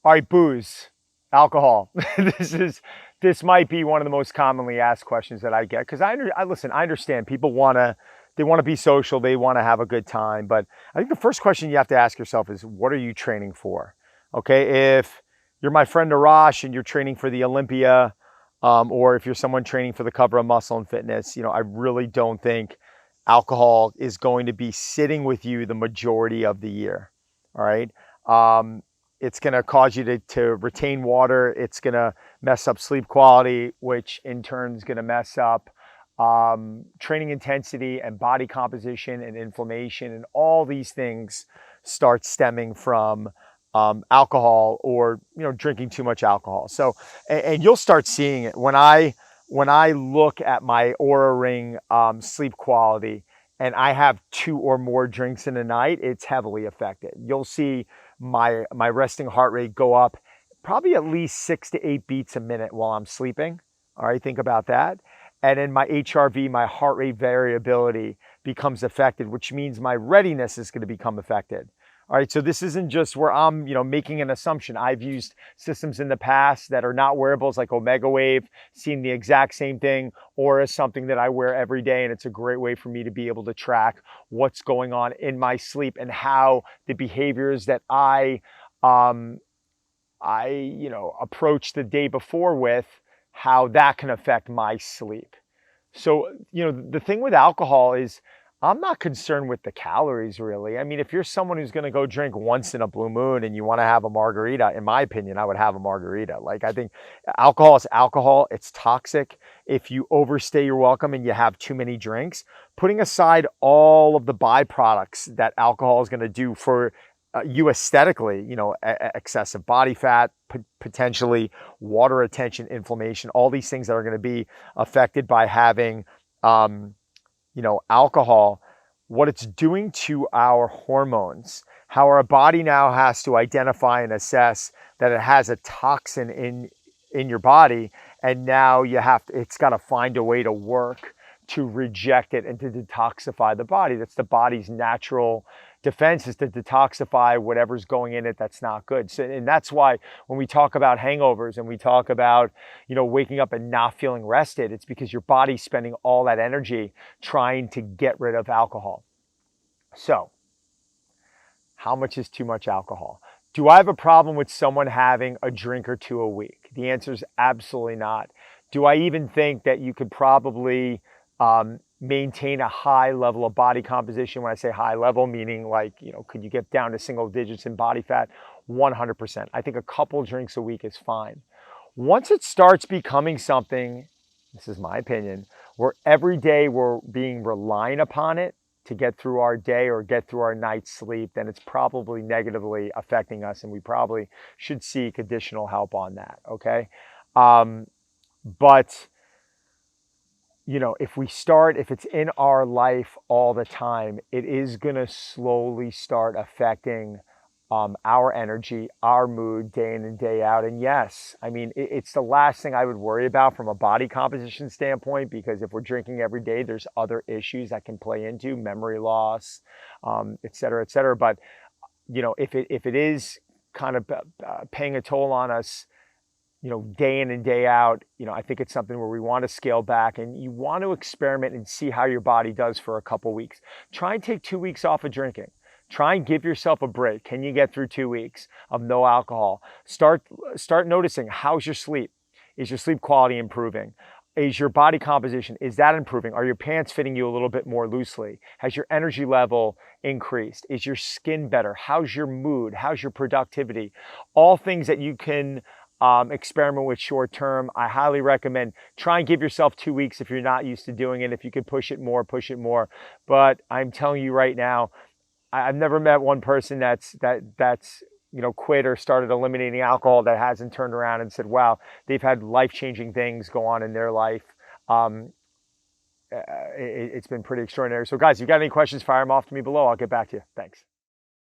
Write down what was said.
All right, booze, alcohol. This might be one of the most commonly asked questions that I get because listen. I understand people they want to be social, they want to have a good time, but I think the first question you have to ask yourself is, what are you training for? Okay, if you're my friend Arash and you're training for the Olympia, or if you're someone training for the cover of Muscle and Fitness, I really don't think alcohol is going to be sitting with you the majority of the year. All right. It's going to cause you to retain water. It's going to mess up sleep quality, which in turn is going to mess up training intensity and body composition and inflammation. And all these things start stemming from alcohol or drinking too much alcohol. So, and you'll start seeing it when I look at my Aura Ring sleep quality, and I have two or more drinks in a night, it's heavily affected. You'll see my resting heart rate go up probably at least 6 to 8 beats a minute while I'm sleeping. All right, think about that. And then my HRV, my heart rate variability, becomes affected, which means my readiness is going to become affected. All right, so this isn't just where I'm, making an assumption. I've used systems in the past that are not wearables like Omega Wave, seen the exact same thing, or as something that I wear every day, and it's a great way for me to be able to track what's going on in my sleep and how the behaviors that approach the day before with, how that can affect my sleep. So, the thing with alcohol is I'm not concerned with the calories really. I mean, if you're someone who's going to go drink once in a blue moon and you want to have a margarita, in my opinion, I would have a margarita. Like, I think alcohol is alcohol. It's toxic. If you overstay your welcome and you have too many drinks, putting aside all of the byproducts that alcohol is going to do for you aesthetically, excessive body fat, potentially water retention, inflammation, all these things that are going to be affected by having, alcohol, what it's doing to our hormones, how our body now has to identify and assess that it has a toxin in your body, and now it's got to find a way to work to reject it and to detoxify the body. That's the body's natural defense, is to detoxify whatever's going in it that's not good. So, and that's why when we talk about hangovers and we talk about, waking up and not feeling rested, it's because your body's spending all that energy trying to get rid of alcohol. So, how much is too much alcohol? Do I have a problem with someone having a drink or two a week? The answer is absolutely not. Do I even think that you could probably maintain a high level of body composition? When I say high level, meaning like, could you get down to single digits in body fat? 100%. I think a couple drinks a week is fine. Once it starts becoming something, this is my opinion, where every day we're being reliant upon it to get through our day or get through our night's sleep, then it's probably negatively affecting us, and we probably should seek additional help on that, okay? But if it's in our life all the time, it is going to slowly start affecting our energy, our mood, day in and day out. And yes, I mean, it's the last thing I would worry about from a body composition standpoint, because if we're drinking every day, there's other issues that can play into memory loss, et cetera, et cetera. But, if it is kind of paying a toll on us, day in and day out, I think it's something where we want to scale back, and you want to experiment and see how your body does for a couple weeks. Try and take 2 weeks off of drinking. Try and give yourself a break. Can you get through 2 weeks of no alcohol? Start noticing, how's your sleep? Is your sleep quality improving? Is your body composition, is that improving? Are your pants fitting you a little bit more loosely? Has your energy level increased? Is your skin better? How's your mood? How's your productivity? All things that you can experiment with short term. I highly recommend try and give yourself 2 weeks if you're not used to doing it. If you could push it more, push it more. But I'm telling you right now, I've never met one person that's quit or started eliminating alcohol that hasn't turned around and said, wow, they've had life-changing things go on in their life. It's been pretty extraordinary. So guys, if you got any questions, fire them off to me below. I'll get back to you. Thanks.